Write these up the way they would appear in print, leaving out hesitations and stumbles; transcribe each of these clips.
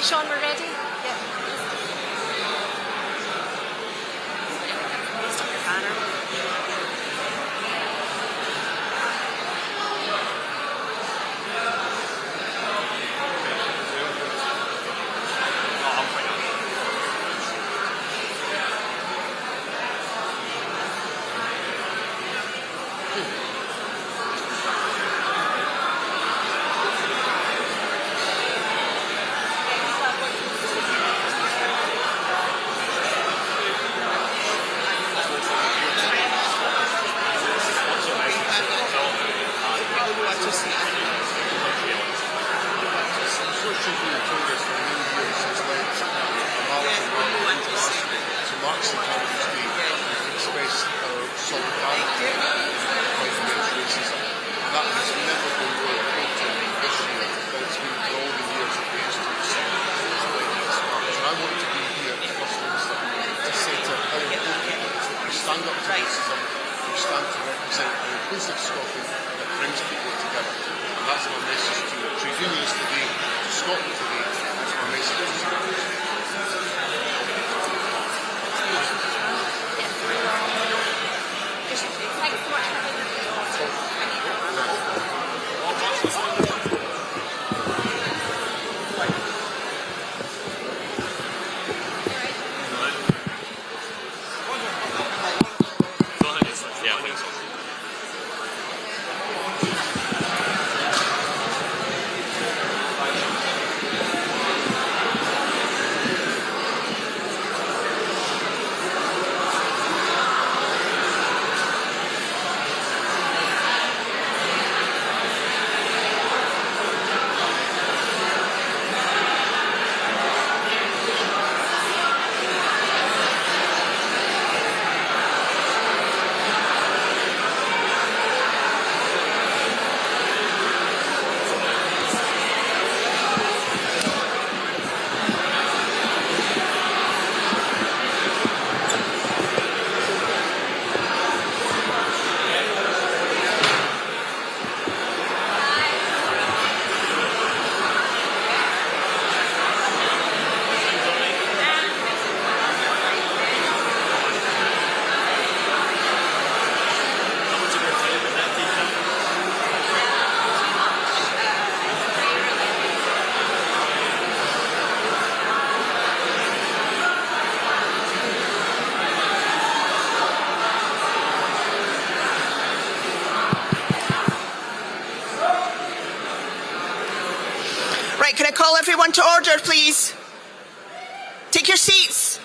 Sean, we're ready? Yeah. Stick your banner. Can I call everyone to order, please? Take your seats.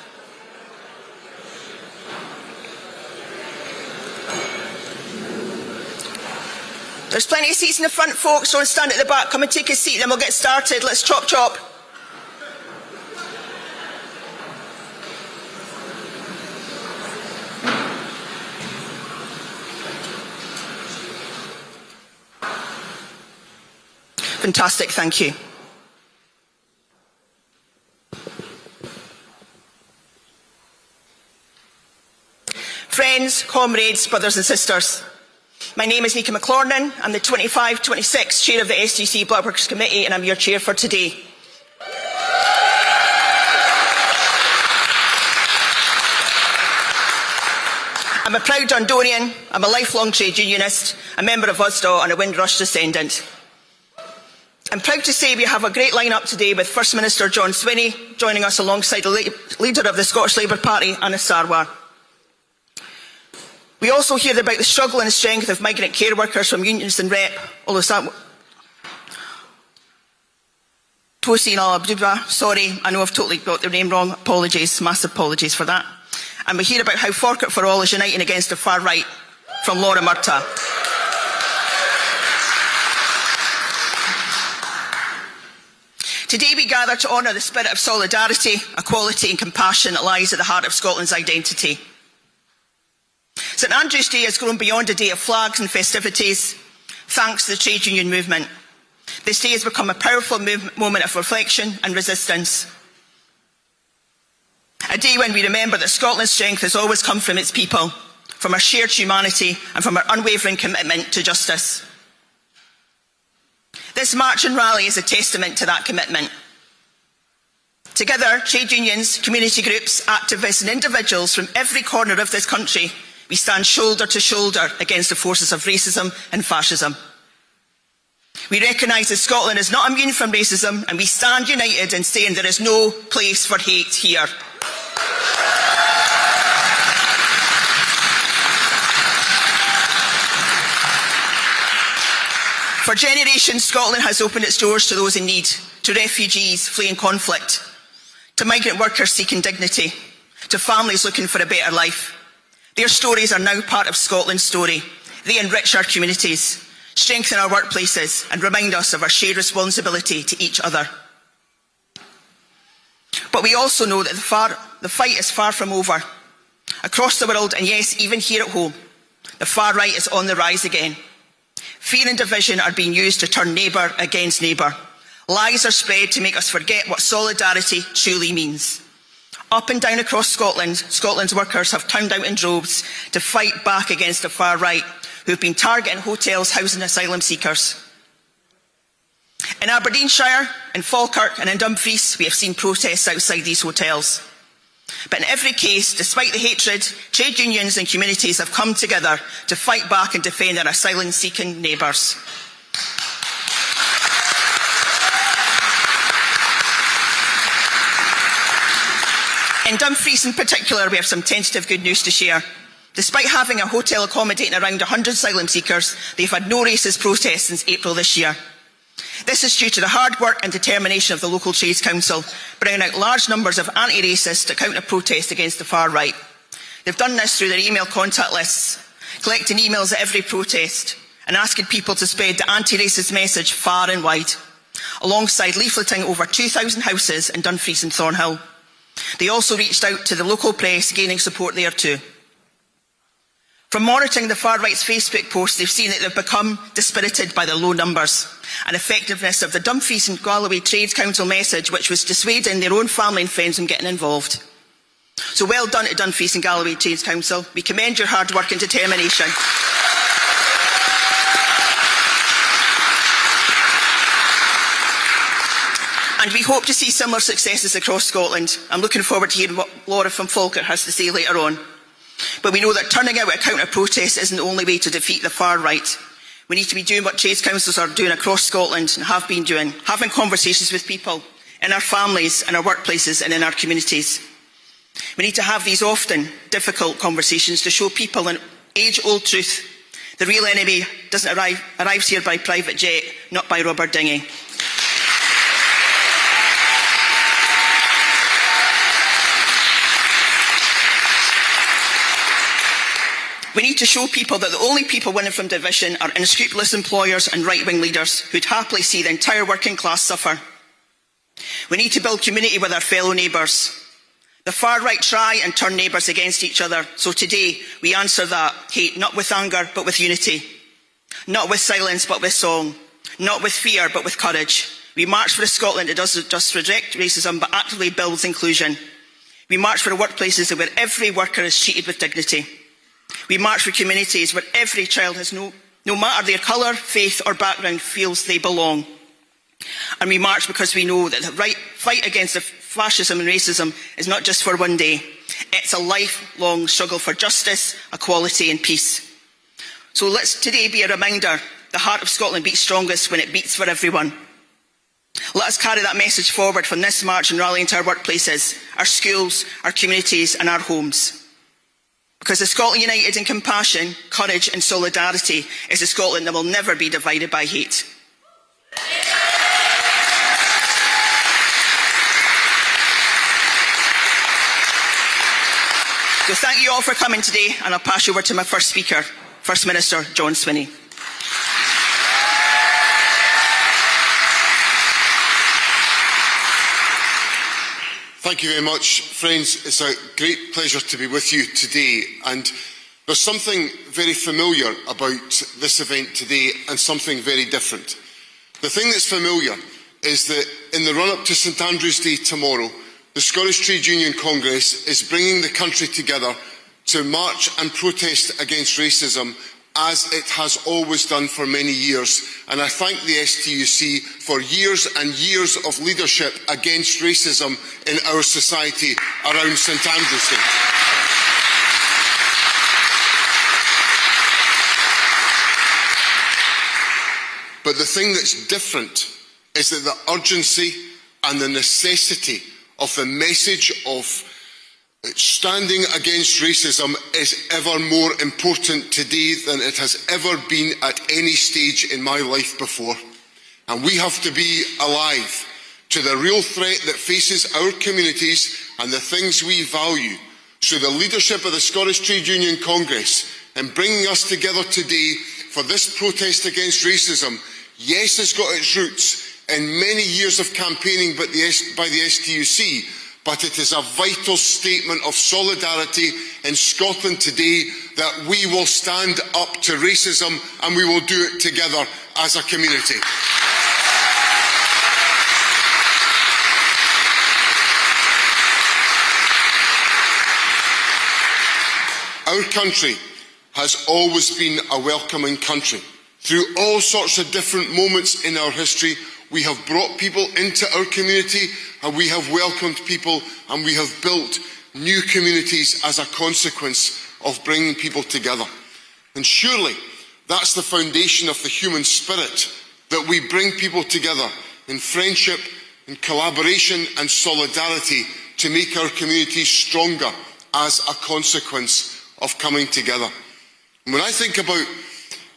There's plenty of seats in the front, folks. Don't stand at the back. Come and take a seat, then we'll get started. Let's chop chop. Fantastic, thank you. Friends, comrades, brothers and sisters, my name is Nika McLornan. I'm the 25-26 chair of the STUC Black Workers Committee and I'm your chair for today. I'm a proud Dundonian, I'm a lifelong trade unionist, a member of USDAW and a Windrush descendant. I'm proud to say we have a great line-up today with First Minister John Swinney joining us alongside the leader of the Scottish Labour Party, Anna Sarwar. We also hear about the struggle and strength of migrant care workers from unions and REP, sorry, I know I've totally got their name wrong, apologies, massive apologies for that. And we hear about how Forkett for All is uniting against the far right from Laura Murtagh. Today we gather to honour the spirit of solidarity, equality and compassion that lies at the heart of Scotland's identity. St Andrew's Day has grown beyond a day of flags and festivities, thanks to the trade union movement. This day has become a powerful moment of reflection and resistance. A day when we remember that Scotland's strength has always come from its people, from our shared humanity and from our unwavering commitment to justice. This march and rally is a testament to that commitment. Together, trade unions, community groups, activists and individuals from every corner of this country, we stand shoulder to shoulder against the forces of racism and fascism. We recognise that Scotland is not immune from racism, and we stand united in saying there is no place for hate here. For generations, Scotland has opened its doors to those in need, to refugees fleeing conflict, to migrant workers seeking dignity, to families looking for a better life. Their stories are now part of Scotland's story. They enrich our communities, strengthen our workplaces and remind us of our shared responsibility to each other. But we also know that the fight is far from over. Across the world, and yes, even here at home, the far right is on the rise again. Fear and division are being used to turn neighbour against neighbour. Lies are spread to make us forget what solidarity truly means. Up and down across Scotland, Scotland's workers have turned out in droves to fight back against the far right, who have been targeting hotels housing asylum seekers. In Aberdeenshire, in Falkirk and in Dumfries, we have seen protests outside these hotels. But in every case, despite the hatred, trade unions and communities have come together to fight back and defend their asylum-seeking neighbours. In Dumfries in particular, we have some tentative good news to share. Despite having a hotel accommodating around 100 asylum seekers, they've had no racist protests since April this year. This is due to the hard work and determination of the local Trades Council, bringing out large numbers of anti-racist to counter-protest against the far right. They've done this through their email contact lists, collecting emails at every protest and asking people to spread the anti-racist message far and wide, alongside leafleting over 2,000 houses in Dumfries and Thornhill. They also reached out to the local press, gaining support there too. From monitoring the far right's Facebook posts, they've seen that they've become dispirited by the low numbers and effectiveness of the Dumfries and Galloway Trades Council message, which was dissuading their own family and friends from getting involved. So well done to Dumfries and Galloway Trades Council. We commend your hard work and determination. And we hope to see similar successes across Scotland. I'm looking forward to hearing what Laura from Falkirk has to say later on. But we know that turning out a counter-protest isn't the only way to defeat the far right. We need to be doing what trades councils are doing across Scotland and have been doing, having conversations with people in our families, in our workplaces and in our communities. We need to have these often difficult conversations to show people an age-old truth. The real enemy arrives here by private jet, not by rubber dinghy. We need to show people that the only people winning from division are unscrupulous employers and right-wing leaders who'd happily see the entire working class suffer. We need to build community with our fellow neighbours. The far right try and turn neighbours against each other, so today we answer that hate not with anger but with unity, not with silence but with song, not with fear but with courage. We march for a Scotland that doesn't just reject racism but actively builds inclusion. We march for workplaces where every worker is treated with dignity. We march for communities where every child has no matter their colour, faith or background, feels they belong. And we march because we know that the fight against fascism and racism is not just for one day. It's a lifelong struggle for justice, equality and peace. So let's today be a reminder: the heart of Scotland beats strongest when it beats for everyone. Let us carry that message forward from this march and rally into our workplaces, our schools, our communities and our homes. Because a Scotland united in compassion, courage and solidarity is a Scotland that will never be divided by hate. So thank you all for coming today, and I'll pass you over to my first speaker, First Minister John Swinney. Thank you very much, friends. It's a great pleasure to be with you today. And there's something very familiar about this event today and something very different. The thing that's familiar is that in the run-up to St Andrew's Day tomorrow, the Scottish Trade Union Congress is bringing the country together to march and protest against racism as it has always done for many years. And I thank the STUC for years and years of leadership against racism in our society around St Andrew's Day. But the thing that's different is that the urgency and the necessity of the message of standing against racism is ever more important today than it has ever been at any stage in my life before. And we have to be alive to the real threat that faces our communities and the things we value. So the leadership of the Scottish Trade Union Congress in bringing us together today for this protest against racism, yes, has got its roots in many years of campaigning by the STUC, but it is a vital statement of solidarity in Scotland today that we will stand up to racism and we will do it together as a community. Our country has always been a welcoming country. Through all sorts of different moments in our history, we have brought people into our community and we have welcomed people and we have built new communities as a consequence of bringing people together. And surely that's the foundation of the human spirit, that we bring people together in friendship, in collaboration and solidarity to make our communities stronger as a consequence of coming together. And when I think about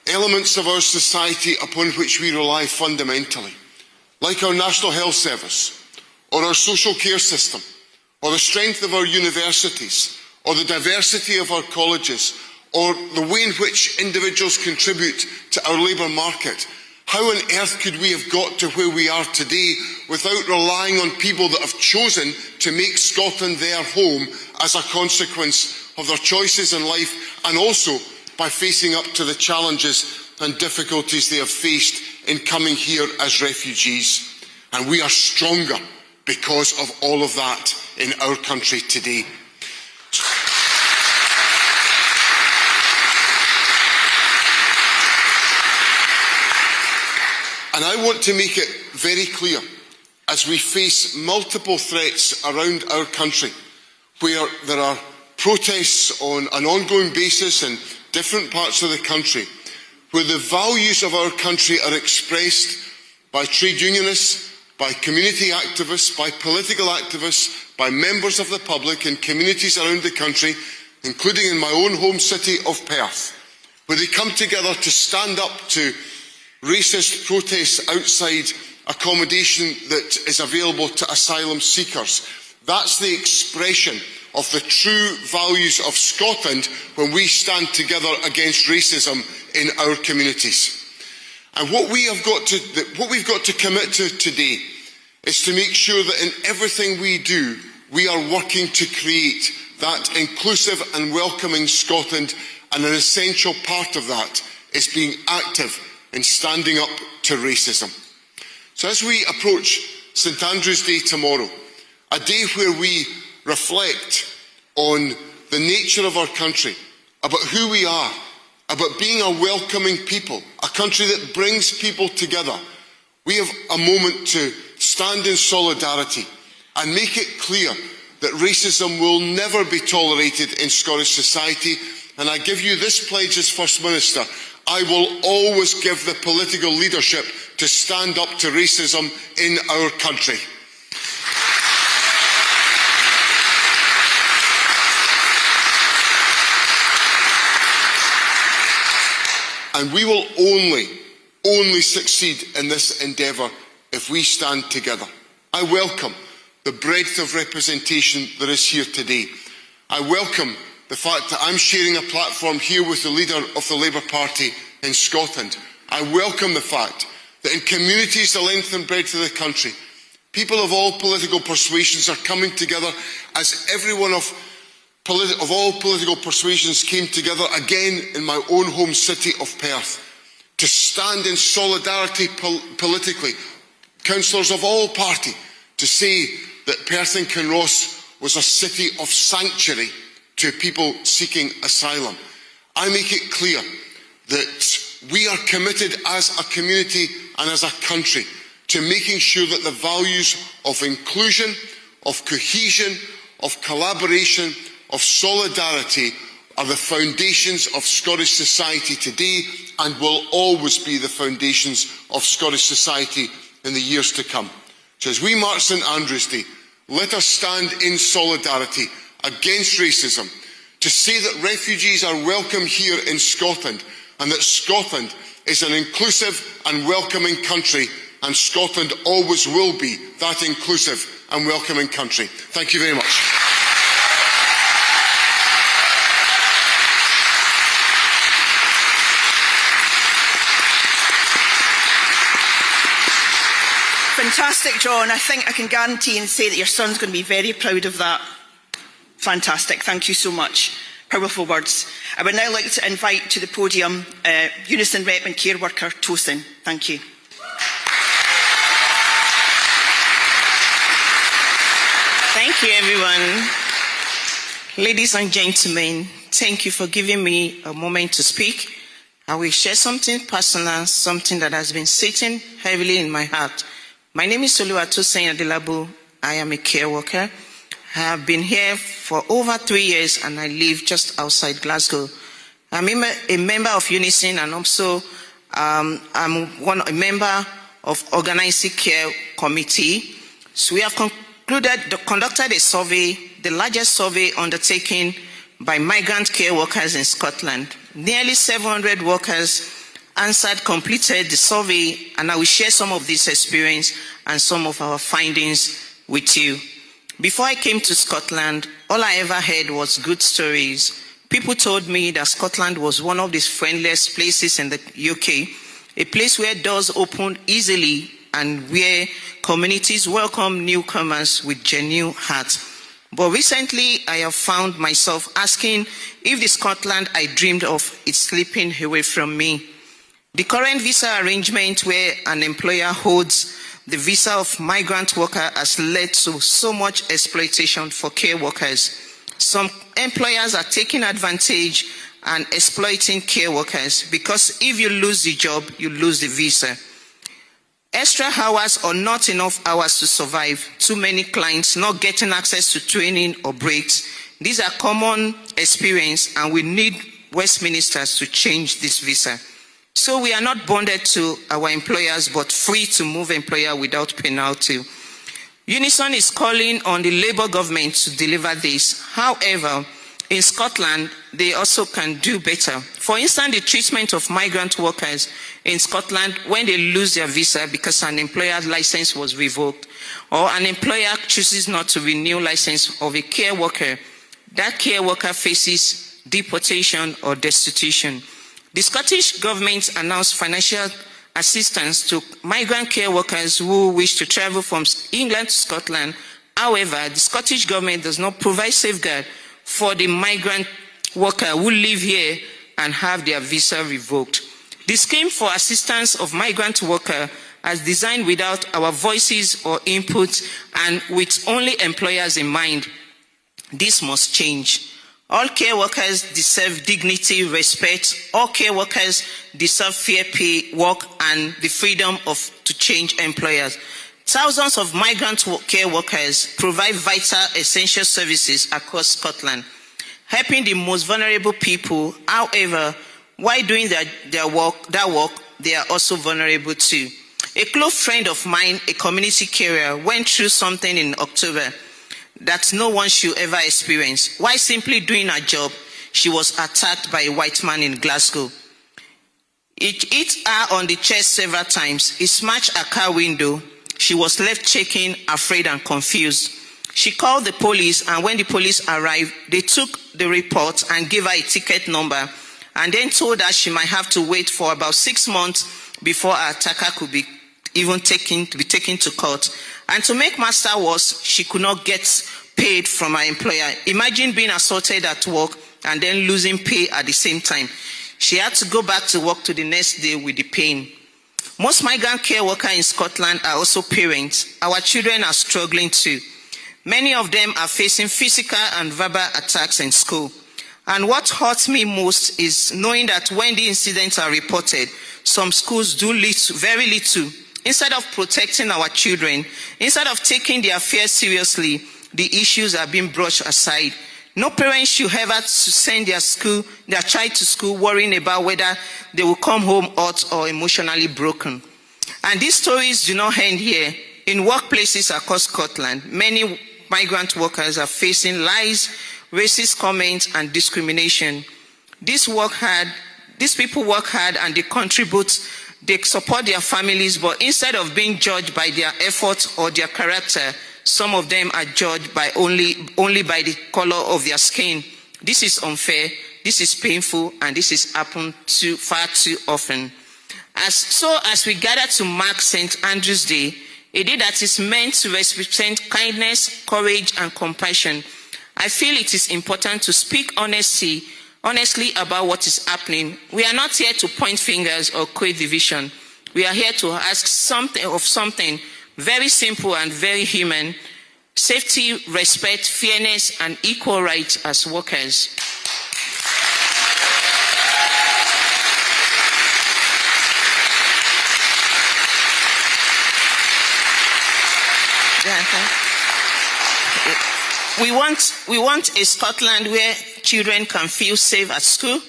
elements of our society upon which we rely fundamentally, like our National Health Service, or our social care system, or the strength of our universities, or the diversity of our colleges, or the way in which individuals contribute to our labour market, how on earth could we have got to where we are today without relying on people that have chosen to make Scotland their home as a consequence of their choices in life, and also by facing up to the challenges and difficulties they have faced in coming here as refugees? And we are stronger because of all of that in our country today. And I want to make it very clear, as we face multiple threats around our country, where there are protests on an ongoing basis in different parts of the country, where the values of our country are expressed by trade unionists, by community activists, by political activists, by members of the public in communities around the country, including in my own home city of Perth, where they come together to stand up to racist protests outside accommodation that is available to asylum seekers. That's the expression of the true values of Scotland when we stand together against racism in our communities. And what we've got to commit to today is to make sure that in everything we do, we are working to create that inclusive and welcoming Scotland, and an essential part of that is being active in standing up to racism. So as we approach St Andrew's Day tomorrow, a day where we reflect on the nature of our country, about who we are, about being a welcoming people, a country that brings people together, we have a moment to stand in solidarity and make it clear that racism will never be tolerated in Scottish society. And I give you this pledge as First Minister: I will always give the political leadership to stand up to racism in our country. And we will only succeed in this endeavour if we stand together. I welcome the breadth of representation that is here today. I welcome the fact that I'm sharing a platform here with the leader of the Labour Party in Scotland. I welcome the fact that in communities the length and breadth of the country, people of all political persuasions are coming together, as everyone of all political persuasions came together again in my own home city of Perth to stand in solidarity politically, councillors of all party, to say that Perth and Kinross was a city of sanctuary to people seeking asylum. I make it clear that we are committed as a community and as a country to making sure that the values of inclusion, of cohesion, of collaboration, of solidarity are the foundations of Scottish society today and will always be the foundations of Scottish society in the years to come. So as we mark St Andrew's Day, let us stand in solidarity against racism, to say that refugees are welcome here in Scotland and that Scotland is an inclusive and welcoming country, and Scotland always will be that inclusive and welcoming country. Thank you very much. Fantastic, John. I think I can guarantee and say that your son's going to be very proud of that. Fantastic. Thank you so much. Powerful words. I would now like to invite to the podium Unison Rep and Care Worker Tosin. Thank you. Thank you, everyone. Ladies and gentlemen, thank you for giving me a moment to speak. I will share something personal, something that has been sitting heavily in my heart. My name is STUC St Andrew. I am a care worker. I have been here for over 3 years and I live just outside Glasgow. I'm a member of Unison and also I'm a member of Organising Care Committee. So we have conducted a survey, the largest survey undertaken by migrant care workers in Scotland. Nearly 700 workers completed the survey, and I will share some of this experience and some of our findings with you. Before I came to Scotland, all I ever heard was good stories. People told me that Scotland was one of the friendliest places in the UK, a place where doors opened easily and where communities welcome newcomers with genuine hearts. But recently, I have found myself asking if the Scotland I dreamed of is slipping away from me. The current visa arrangement where an employer holds the visa of migrant worker has led to so much exploitation for care workers. Some employers are taking advantage and exploiting care workers because if you lose the job, you lose the visa. Extra hours or not enough hours to survive, too many clients not getting access to training or breaks. These are common experience and we need Westministers to change this visa. So we are not bonded to our employers but free to move employer without penalty. Unison is calling on the Labour government to deliver this. However, in Scotland, they also can do better. For instance, the treatment of migrant workers in Scotland when they lose their visa because an employer's license was revoked, or an employer chooses not to renew license of a care worker, that care worker faces deportation or destitution. The Scottish government announced financial assistance to migrant care workers who wish to travel from England to Scotland. However, the Scottish government does not provide safeguard for the migrant worker who live here and have their visa revoked. The scheme for assistance of migrant worker is designed without our voices or input and with only employers in mind. This must change. All care workers deserve dignity, respect. All care workers deserve fair pay, work, and the freedom to change employers. Thousands of migrant care workers provide vital, essential services across Scotland, helping the most vulnerable people. However, while doing that work, they are also vulnerable too. A close friend of mine, a community carer, went through something in October that no one should ever experience. While simply doing her job, she was attacked by a white man in Glasgow. It hit her on the chest several times. It smashed her car window. She was left shaking, afraid and confused. She called the police, and when the police arrived, they took the report and gave her a ticket number and then told her she might have to wait for about 6 months before her attacker could be taken to court. And to make matters worse, she could not get paid from her employer. Imagine being assaulted at work and then losing pay at the same time. She had to go back to work to the next day with the pain. Most migrant care workers in Scotland are also parents. Our children are struggling too. Many of them are facing physical and verbal attacks in school. And what hurts me most is knowing that when the incidents are reported, some schools do very little. Instead of protecting our children, instead of taking their fears seriously, the issues are being brushed aside. No parent should ever send their child to school worrying about whether they will come home hurt or emotionally broken. And these stories do not end here. In workplaces across Scotland, many migrant workers are facing lies, racist comments, and discrimination. These people work hard and they contribute, they support their families, but instead of being judged by their efforts or their character, some of them are judged by only by the color of their skin. This is unfair, this is painful, and this has happened far too often. As we gather to mark St. Andrew's Day, a day that is meant to represent kindness, courage, and compassion, I feel it is important to speak honestly about what is happening. We are not here to point fingers or create division. We are here to ask something very simple and very human: safety, respect, fairness, and equal rights as workers. We want a Scotland where children can feel safe at school.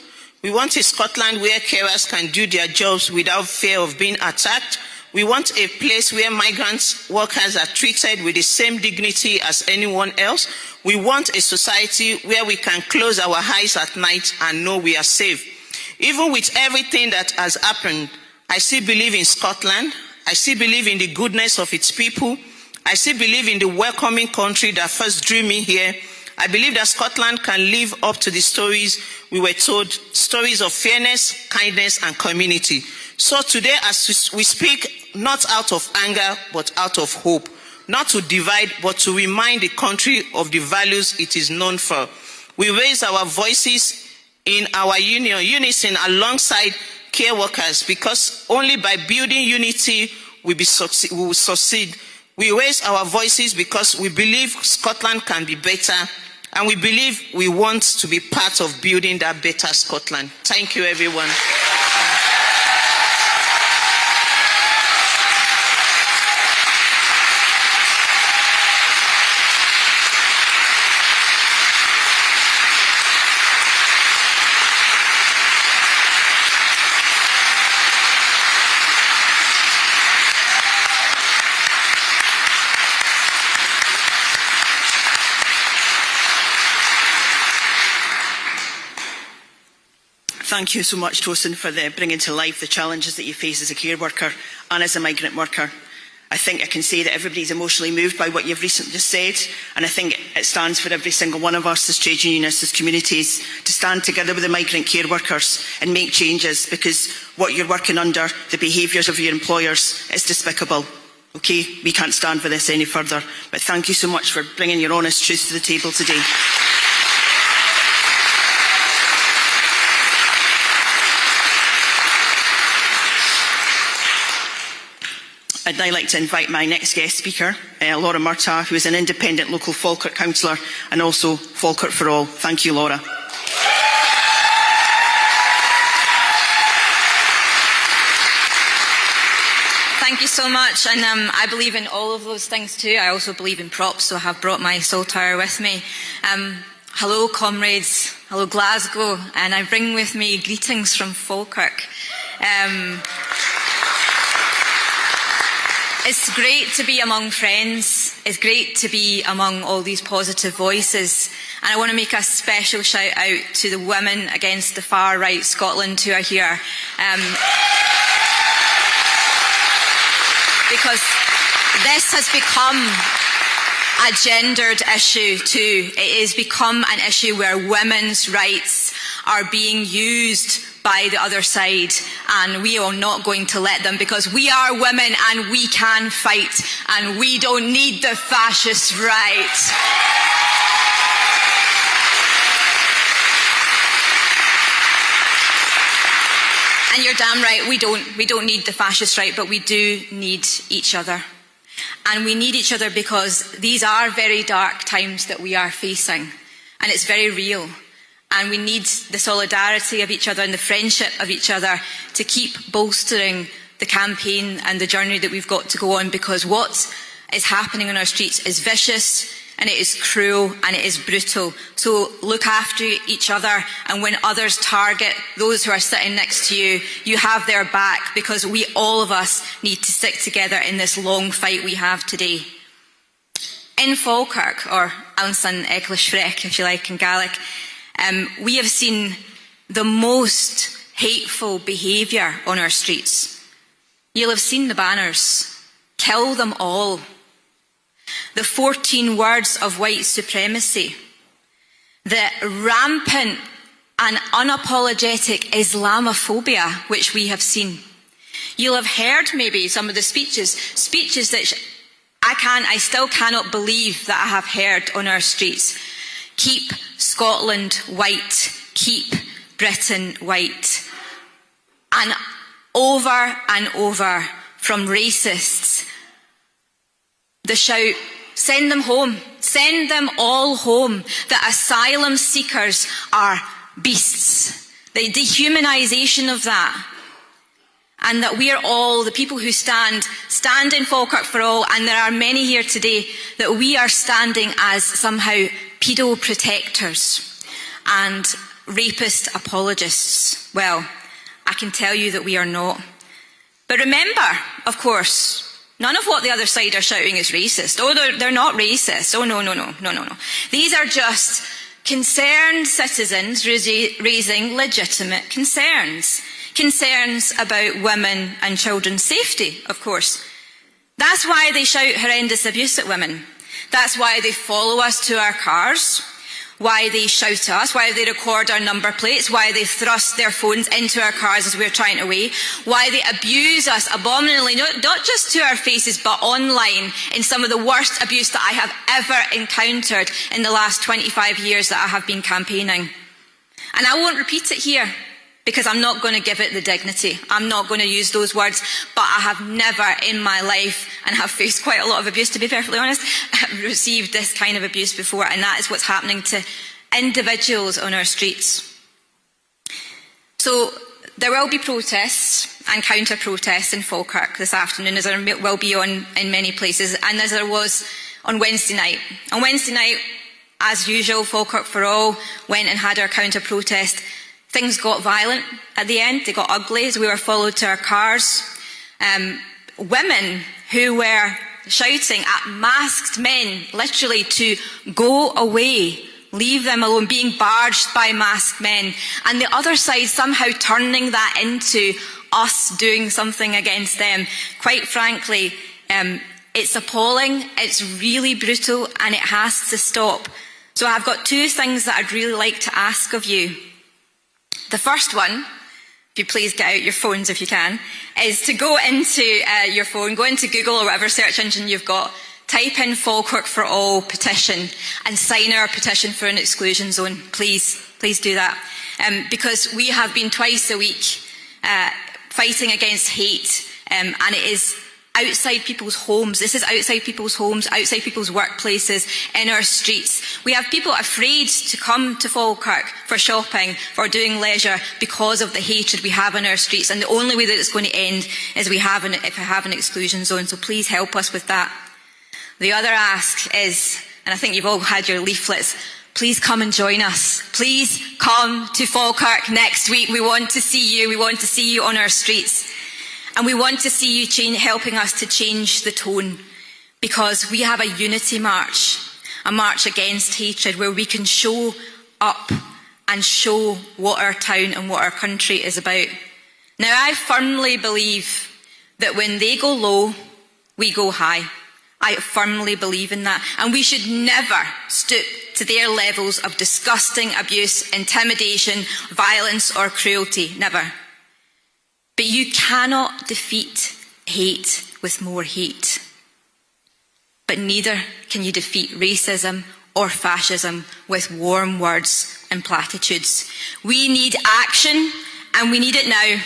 We want a Scotland where carers can do their jobs without fear of being attacked. We want a place where migrant workers are treated with the same dignity as anyone else. We want a society where we can close our eyes at night and know we are safe. Even with everything that has happened, I still believe in Scotland. I still believe in the goodness of its people. I still believe in the welcoming country that first drew me here. I believe that Scotland can live up to the stories we were told, stories of fairness, kindness, and community. So today, as we speak, not out of anger, but out of hope, not to divide, but to remind the country of the values it is known for. We raise our voices in our unison alongside care workers, because only by building unity we will succeed. We raise our voices because we believe Scotland can be better, and we believe we want to be part of building that better Scotland. Thank you, everyone. Thank you so much, Tosin, for bringing to life the challenges that you face as a care worker and as a migrant worker. I think I can say that everybody's emotionally moved by what you've recently just said, and I think it stands for every single one of us as trade unionists, as communities, to stand together with the migrant care workers and make changes, because what you're working under, the behaviours of your employers, is despicable. Okay, we can't stand for this any further, but thank you so much for bringing your honest truth to the table today. I'd now like to invite my next guest speaker, Laura Murtagh, who is an independent local Falkirk councillor and also Falkirk for All. Thank you, Laura. Thank you so much, and I believe in all of those things too. I also believe in props, so I have brought my saltire with me. Hello comrades, hello Glasgow, and I bring with me greetings from Falkirk. It's great to be among friends. It's great to be among all these positive voices. And I want to make a special shout out to the women against the far right Scotland who are here. Because this has become a gendered issue too. It has become an issue where women's rights are being used by the other side, and we are not going to let them, because we are women and we can fight, and we don't need the fascist right. And you're damn right, we don't need the fascist right, but we do need each other. And we need each other because these are very dark times that we are facing, and it's very real. and we need the solidarity of each other and the friendship of each other to keep bolstering the campaign and the journey that we've got to go on, because what is happening on our streets is vicious, and it is cruel, and it is brutal. So look after each other, and when others target those who are sitting next to you, you have their back, because we, all of us, need to stick together in this long fight we have today. In Falkirk, or Ansan Eglishfrek, if you like, in Gaelic, we have seen the most hateful behaviour on our streets. You'll have seen the banners. Kill them all. The 14 words of white supremacy. The rampant and unapologetic Islamophobia which we have seen. You'll have heard maybe some of the speeches that I still cannot believe that I have heard on our streets. Keep Scotland white. Keep Britain white. And over from racists, the shout, send them home, send them all home, that asylum seekers are beasts, the dehumanisation of that, and that we are all, the people who stand in Falkirk for all, and there are many here today, that we are standing as somehow pedo protectors and rapist apologists. Well, I can tell you that we are not. But remember, of course, none of what the other side are shouting is racist. Oh, they're not racist. Oh, no. These are just concerned citizens raising legitimate concerns. Concerns about women and children's safety, of course. That's why they shout horrendous abuse at women. That's why they follow us to our cars. Why they shout at us, why they record our number plates, why they thrust their phones into our cars as we're trying to wait, why they abuse us abominably, not just to our faces, but online, in some of the worst abuse that I have ever encountered in the last 25 years that I have been campaigning. And I won't repeat it here, because I'm not going to give it the dignity. I'm not going to use those words, but I have never in my life, and have faced quite a lot of abuse, to be perfectly honest, received this kind of abuse before, and that is what's happening to individuals on our streets. So there will be protests and counter-protests in Falkirk this afternoon, as there will be in many places, and as there was on Wednesday night. On Wednesday night, as usual, Falkirk for All went and had our counter-protest. Things got violent at the end. They got ugly as we were followed to our cars. Women who were shouting at masked men, literally, to go away, leave them alone, being barged by masked men. And the other side somehow turning that into us doing something against them. Quite frankly, it's appalling, it's really brutal, and it has to stop. So I've got two things that I'd really like to ask of you. The first one, if you please get out your phones if you can, is to go into your phone, go into Google or whatever search engine you've got, type in Falkirk for All petition and sign our petition for an exclusion zone. Please do that. Because we have been twice a week fighting against hate, and it is outside people's homes. This is outside people's homes, outside people's workplaces, in our streets. We have people afraid to come to Falkirk for shopping, for doing leisure, because of the hatred we have in our streets. And the only way that it's going to end is if we have an exclusion zone. So please help us with that. The other ask is, and I think you've all had your leaflets, please come and join us. Please come to Falkirk next week. We want to see you. We want to see you on our streets. And we want to see you helping us to change the tone, because we have a unity march, a march against hatred, where we can show up and show what our town and what our country is about. Now, I firmly believe that when they go low, we go high. I firmly believe in that. And we should never stoop to their levels of disgusting abuse, intimidation, violence or cruelty. Never. But you cannot defeat hate with more hate. But neither can you defeat racism or fascism with warm words and platitudes. We need action, and we need it now.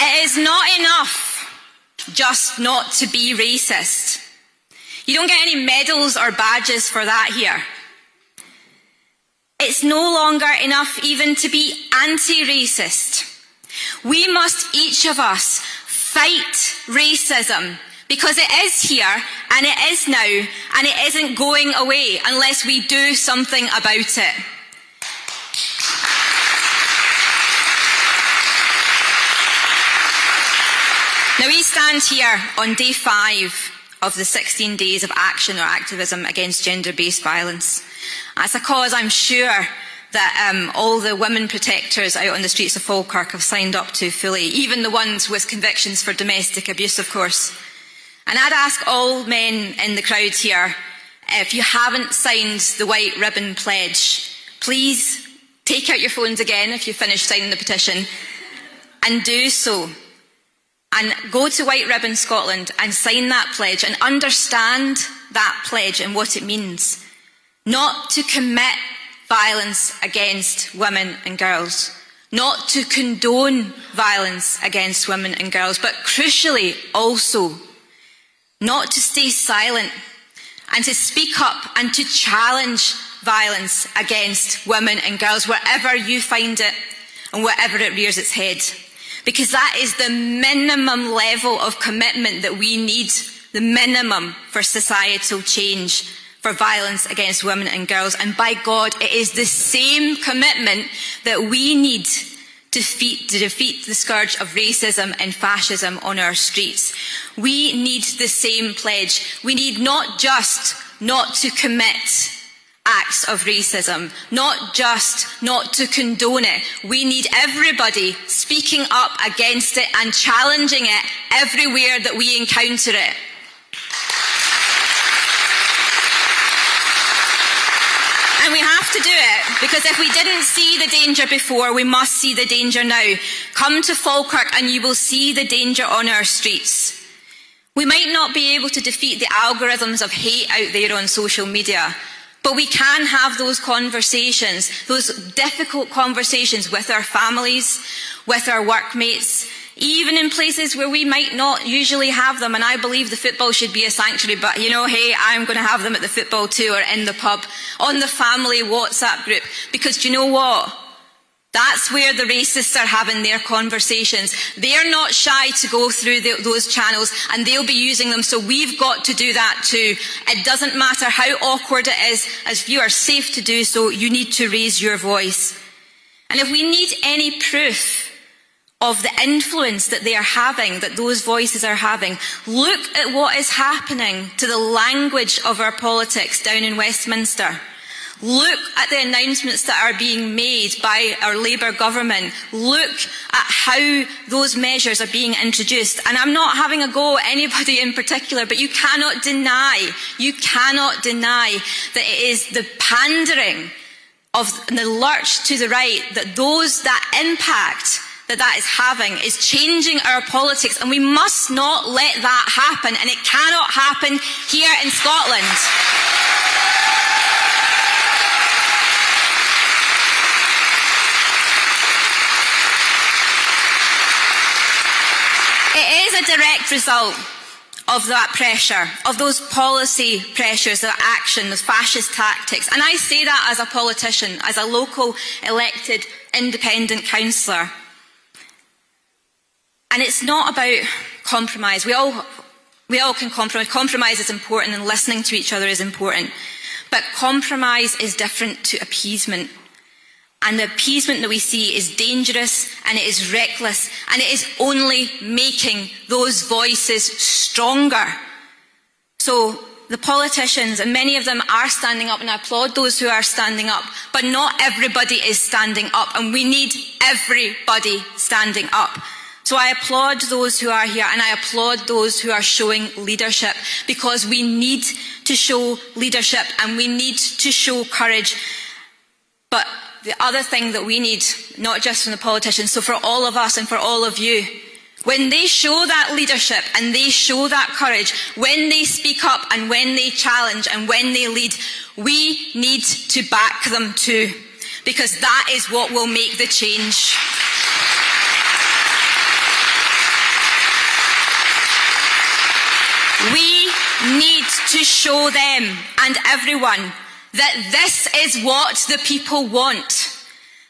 It is not enough just not to be racist. You don't get any medals or badges for that here. It's no longer enough even to be anti-racist. We must, each of us, fight racism, because it is here and it is now and it isn't going away unless we do something about it. Now we stand here on day 5 of the 16 days of action or activism against gender-based violence. That's a cause I'm sure that all the women protectors out on the streets of Falkirk have signed up to fully, even the ones with convictions for domestic abuse, of course. And I'd ask all men in the crowd here, if you haven't signed the White Ribbon Pledge, please take out your phones again if you finish signing the petition and do so. And go to White Ribbon Scotland and sign that pledge and understand that pledge and what it means. Not to commit violence against women and girls. Not to condone violence against women and girls, but crucially also not to stay silent and to speak up and to challenge violence against women and girls wherever you find it and wherever it rears its head. Because that is the minimum level of commitment that we need, the minimum for societal change, for violence against women and girls. And by God, it is the same commitment that we need to defeat the scourge of racism and fascism on our streets. We need the same pledge. We need not just not to commit acts of racism, not just not to condone it. We need everybody speaking up against it and challenging it everywhere that we encounter it. And we have to do it, because if we didn't see the danger before, we must see the danger now. Come to Falkirk and you will see the danger on our streets. We might not be able to defeat the algorithms of hate out there on social media, but we can have those conversations, those difficult conversations with our families, with our workmates, even in places where we might not usually have them. And I believe the football should be a sanctuary, but you know, hey, I'm going to have them at the football too, or in the pub, on the family WhatsApp group. Because do you know what? That's where the racists are having their conversations. They're not shy to go through those channels, and they'll be using them. So we've got to do that too. It doesn't matter how awkward it is. If you are safe to do so, you need to raise your voice. And if we need any proof of the influence that they are having, that those voices are having, look at what is happening to the language of our politics down in Westminster. Look at the announcements that are being made by our Labour government. Look at how those measures are being introduced. And I'm not having a go at anybody in particular, but you cannot deny that it is the pandering of the lurch to the right, that impact that is having is changing our politics, and we must not let that happen, and it cannot happen here in Scotland. It is a direct result of that pressure, of those policy pressures, that action, those fascist tactics. And I say that as a politician, as a local elected independent councillor. And it's not about compromise. We all can compromise. Compromise is important, and listening to each other is important. But compromise is different to appeasement. And the appeasement that we see is dangerous, and it is reckless, and it is only making those voices stronger. So the politicians, and many of them are standing up, and I applaud those who are standing up, but not everybody is standing up, and we need everybody standing up. So I applaud those who are here, and I applaud those who are showing leadership, because we need to show leadership and we need to show courage. But the other thing that we need, not just from the politicians, so for all of us and for all of you, when they show that leadership and they show that courage, when they speak up and when they challenge and when they lead, we need to back them too, because that is what will make the change. need to show them and everyone that this is what the people want,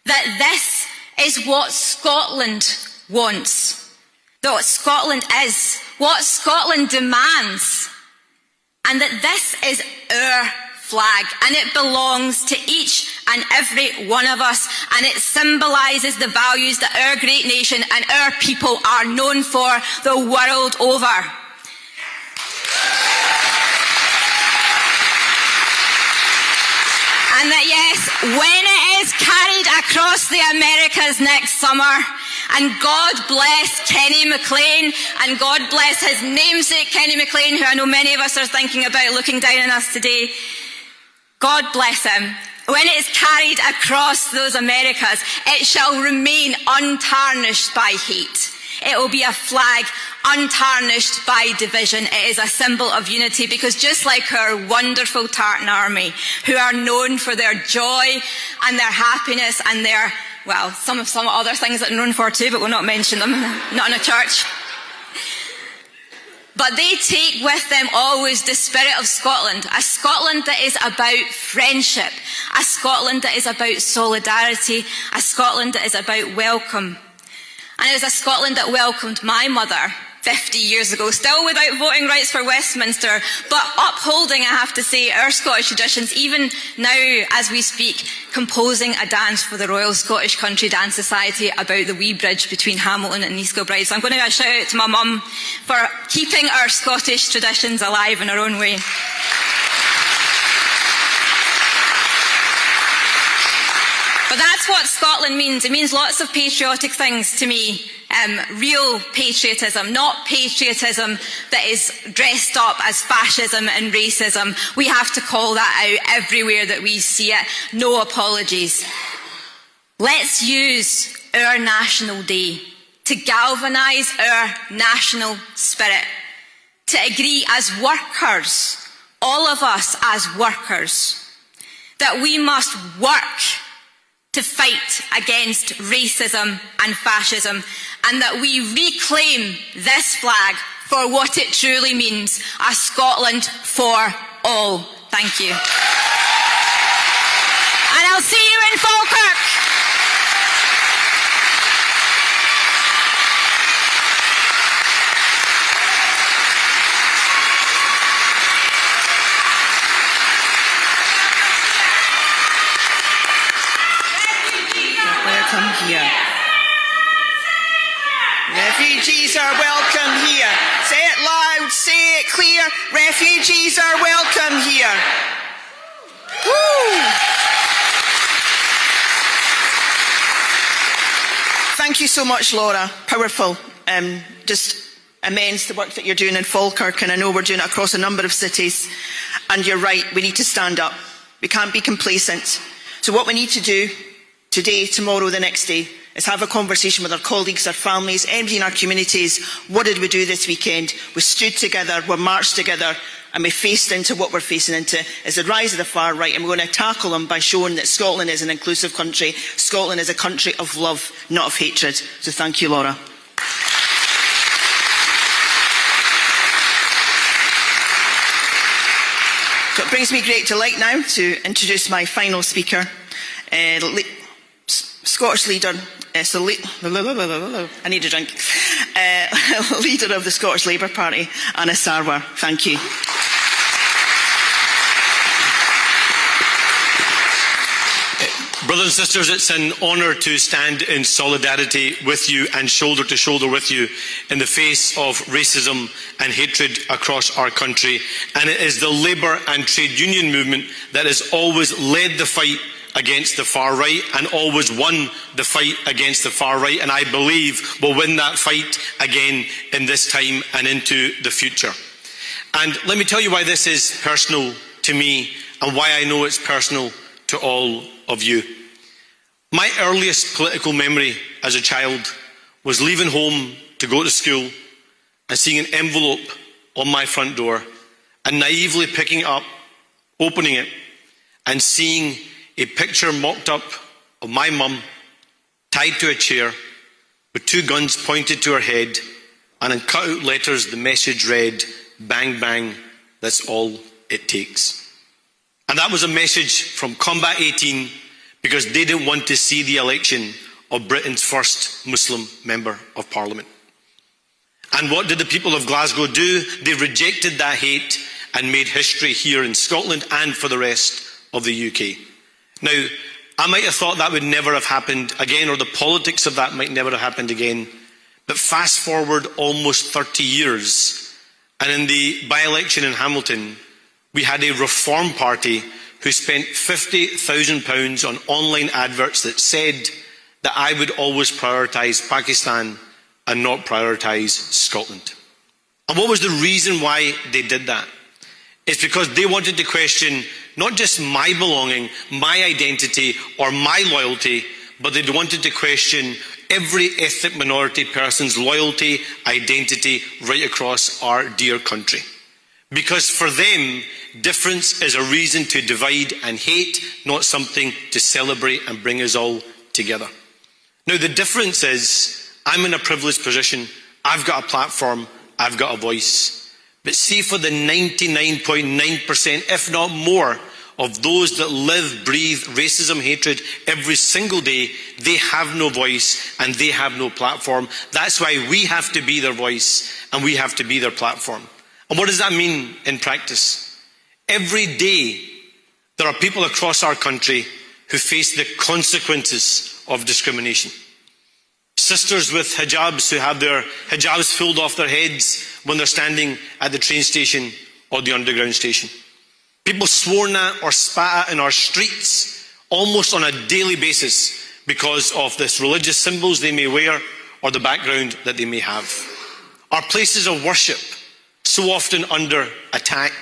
that this is what Scotland wants, that what Scotland is, what Scotland demands, and that this is our flag and it belongs to each and every one of us, and it symbolises the values that our great nation and our people are known for the world over. And that yes, when it is carried across the Americas next summer, and God bless Kenny McLean, and God bless his namesake Kenny McLean, who I know many of us are thinking about looking down on us today, God bless him. When it is carried across those Americas, it shall remain untarnished by hate. It will be a flag untarnished by division. It is a symbol of unity, because just like our wonderful Tartan Army, who are known for their joy and their happiness and their, well, some other things that they're known for too, but we'll not mention them, not in a church. But they take with them always the spirit of Scotland, a Scotland that is about friendship, a Scotland that is about solidarity, a Scotland that is about welcome. And it was a Scotland that welcomed my mother 50 years ago, still without voting rights for Westminster, but upholding, I have to say, our Scottish traditions, even now as we speak, composing a dance for the Royal Scottish Country Dance Society about the wee bridge between Hamilton and East Kilbride. So I'm going to shout out to my mum for keeping our Scottish traditions alive in her own way. But that's what Scotland means. It means lots of patriotic things to me. Real patriotism, not patriotism that is dressed up as fascism and racism. We have to call that out everywhere that we see it. No apologies. Let's use our National Day to galvanise our national spirit, to agree as workers, all of us as workers, that we must work to fight against racism and fascism, and that we reclaim this flag for what it truly means, a Scotland for all. Thank you. And I'll see you in Falkirk. Here. Refugees are welcome here. Say it loud, say it clear. Refugees are welcome here. Woo! Thank you so much, Laura. Powerful. Just immense the work that you're doing in Falkirk, and I know we're doing it across a number of cities. And you're right, we need to stand up. We can't be complacent. So what we need to do today, tomorrow, the next day, is have a conversation with our colleagues, our families, everybody in our communities. What did we do this weekend? We stood together, we marched together, and we faced into what we're facing into is the rise of the far right, and we're going to tackle them by showing that Scotland is an inclusive country. Scotland is a country of love, not of hatred. So thank you, Laura. So it brings me great delight now to introduce my final speaker, Scottish leader, I need a drink, leader of the Scottish Labour Party, Anna Sarwar. Thank you. Brothers and sisters, it's an honour to stand in solidarity with you and shoulder to shoulder with you in the face of racism and hatred across our country. And it is the labour and trade union movement that has always led the fight against the far right and always won the fight against the far right, and I believe will win that fight again in this time and into the future. And let me tell you why this is personal to me and why I know it's personal to all of you. My earliest political memory as a child was leaving home to go to school and seeing an envelope on my front door and naively picking it up, opening it, and seeing a picture mocked up of my mum tied to a chair with two guns pointed to her head, and in cut out letters the message read, "Bang bang, That's all it takes. And that was a message from Combat 18, because they didn't want to see the election of Britain's first Muslim Member of Parliament. And what did the people of Glasgow do? They rejected that hate and made history here in Scotland and for the rest of the UK. Now, I might have thought that would never have happened again, or the politics of that might never have happened again. But fast forward almost 30 years, and in the by-election in Hamilton, we had a Reform Party who spent £50,000 on online adverts that said that I would always prioritise Pakistan and not prioritise Scotland. And what was the reason why they did that? It's because they wanted to question not just my belonging, my identity, or my loyalty, but they wanted to question every ethnic minority person's loyalty, identity, right across our dear country. Because for them, difference is a reason to divide and hate, not something to celebrate and bring us all together. Now, the difference is, I'm in a privileged position, I've got a platform, I've got a voice. But see, for the 99.9%, if not more, of those that live, breathe racism, hatred every single day, they have no voice and they have no platform. That's why we have to be their voice and we have to be their platform. And what does that mean in practice? Every day, there are people across our country who face the consequences of discrimination. Sisters with hijabs who have their hijabs pulled off their heads when they're standing at the train station or the underground station. People sworn at or spat at in our streets almost on a daily basis because of the religious symbols they may wear or the background that they may have. Our places of worship so often under attack,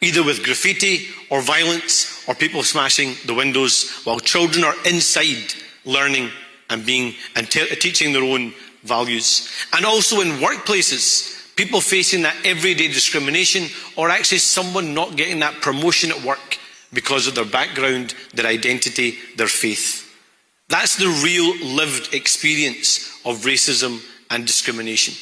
either with graffiti or violence or people smashing the windows while children are inside learning and teaching their own values. And also in workplaces, people facing that everyday discrimination, or actually someone not getting that promotion at work because of their background, their identity, their faith. That's the real lived experience of racism and discrimination.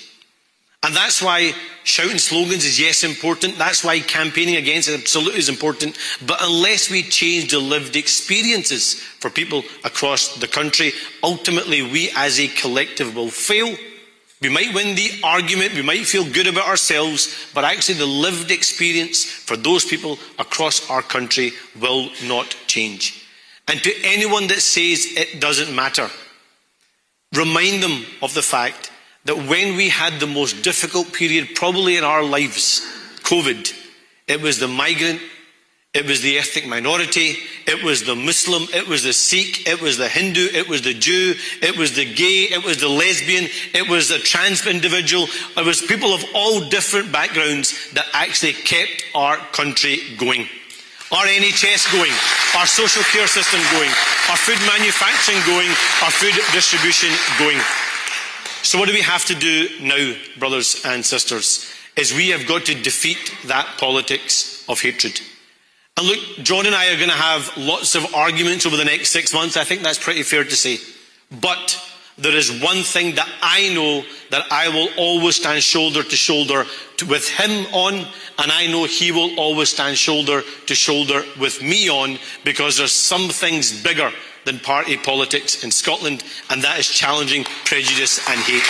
And that's why shouting slogans is, yes, important. That's why campaigning against it absolutely is important. But unless we change the lived experiences for people across the country, ultimately we as a collective will fail. We might win the argument, we might feel good about ourselves, but actually the lived experience for those people across our country will not change. And to anyone that says it doesn't matter, remind them of the fact that when we had the most difficult period probably in our lives, COVID, it was the migrant, it was the ethnic minority, it was the Muslim, it was the Sikh, it was the Hindu, it was the Jew, it was the gay, it was the lesbian, it was the trans individual, it was people of all different backgrounds that actually kept our country going. Our NHS going, our social care system going, our food manufacturing going, our food distribution going. So what do we have to do now, brothers and sisters, is we have got to defeat that politics of hatred. And look, John and I are going to have lots of arguments over the next 6 months. I think that's pretty fair to say. But there is one thing that I know that I will always stand shoulder to shoulder with him on, and I know he will always stand shoulder to shoulder with me on, because there's some things bigger than party politics in Scotland, and that is challenging prejudice and hate.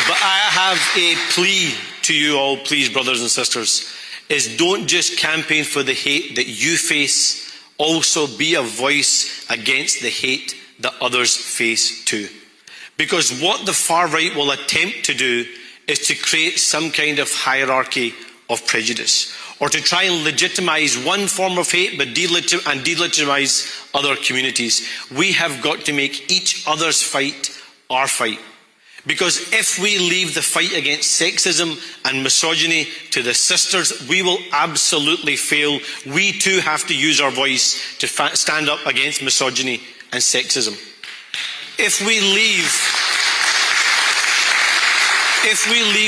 But I have a plea to you all, please, brothers and sisters, is don't just campaign for the hate that you face, also be a voice against the hate that others face too. Because what the far right will attempt to do is to create some kind of hierarchy of prejudice, or to try and legitimise one form of hate but delegitimise other communities. We have got to make each other's fight our fight. Because if we leave the fight against sexism and misogyny to the sisters, we will absolutely fail. We too have to use our voice to stand up against misogyny and sexism. If we leave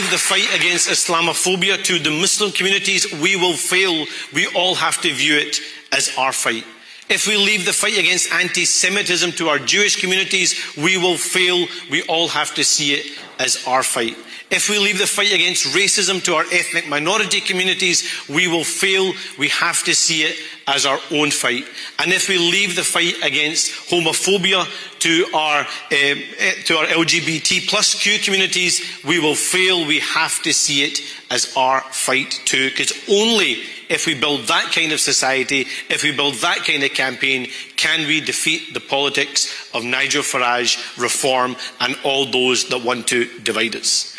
the fight against Islamophobia to the Muslim communities, we will fail. We all have to view it as our fight. If we leave the fight against anti-Semitism to our Jewish communities, we will fail. We all have to see it as our fight. If we leave the fight against racism to our ethnic minority communities, we will fail. We have to see it as our own fight. And if we leave the fight against homophobia to our LGBT plus Q communities, we will fail. We have to see it as our fight too. Because only if we build that kind of society, if we build that kind of campaign, can we defeat the politics of Nigel Farage, Reform and all those that want to divide us.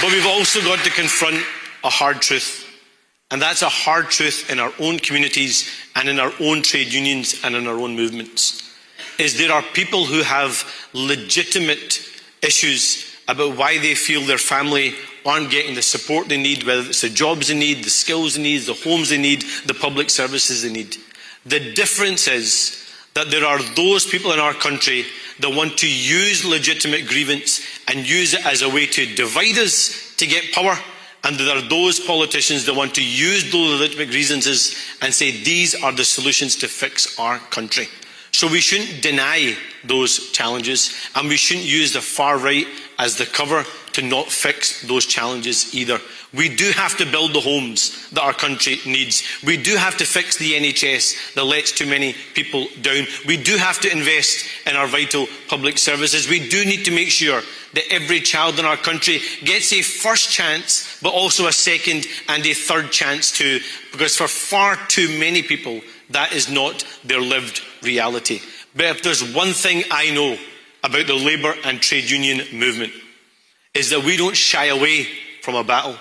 But we've also got to confront a hard truth. And that's a hard truth in our own communities and in our own trade unions and in our own movements. Is there are people who have legitimate issues about why they feel their family aren't getting the support they need, whether it's the jobs they need, the skills they need, the homes they need, the public services they need. The difference is that there are those people in our country that want to use legitimate grievance and use it as a way to divide us to get power. And there are those politicians that want to use those legitimate grievances and say these are the solutions to fix our country. So we shouldn't deny those challenges, and we shouldn't use the far right as the cover to not fix those challenges either. We do have to build the homes that our country needs. We do have to fix the NHS that lets too many people down. We do have to invest in our vital public services. We do need to make sure that every child in our country gets a first chance, but also a second and a third chance too, because for far too many people, that is not their lived reality. But if there's one thing I know about the labour and trade union movement, is that we don't shy away from a battle.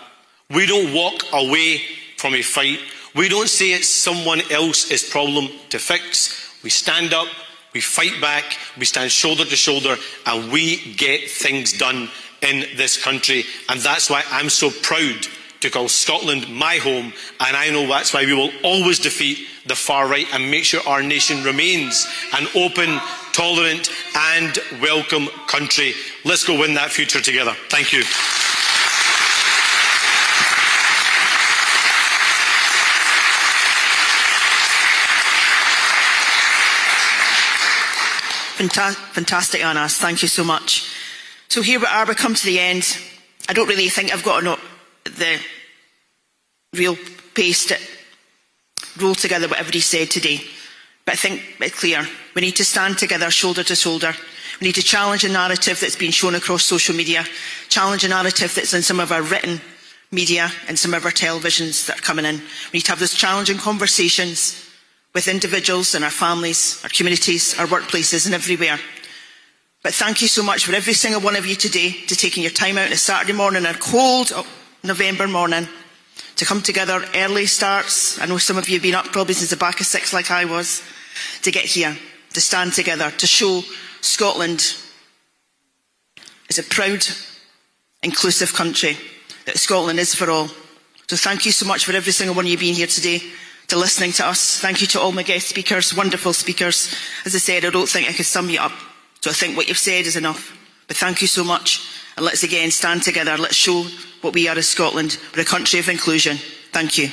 We don't walk away from a fight. We don't say it's someone else's problem to fix. We stand up, we fight back, we stand shoulder to shoulder, and we get things done in this country. And that's why I'm so proud to call Scotland my home, and I know that's why we will always defeat the far right and make sure our nation remains an open, tolerant and welcome country. Let's go win that future together. Thank you. Fantastic, Anas. Thank you so much. So here we are, we come to the end. I don't really think I've got the real pace to roll together what everybody said today. But I think it's clear. We need to stand together, shoulder to shoulder. We need to challenge a narrative that's been shown across social media, challenge a narrative that's in some of our written media and some of our televisions that are coming in. We need to have those challenging conversations with individuals and our families, our communities, our workplaces and everywhere. But thank you so much for every single one of you today to taking your time out on a Saturday morning, a cold November morning, to come together, early starts. I know some of you have been up probably since the back of 6 like I was, to get here, to stand together, to show Scotland is a proud, inclusive country, that Scotland is for all. So thank you so much for every single one of you being here today, to listening to us. Thank you to all my guest speakers, wonderful speakers. As I said, I don't think I could sum you up. So I think what you've said is enough. But thank you so much. And let's again stand together. Let's show what we are as Scotland. We're a country of inclusion. Thank you.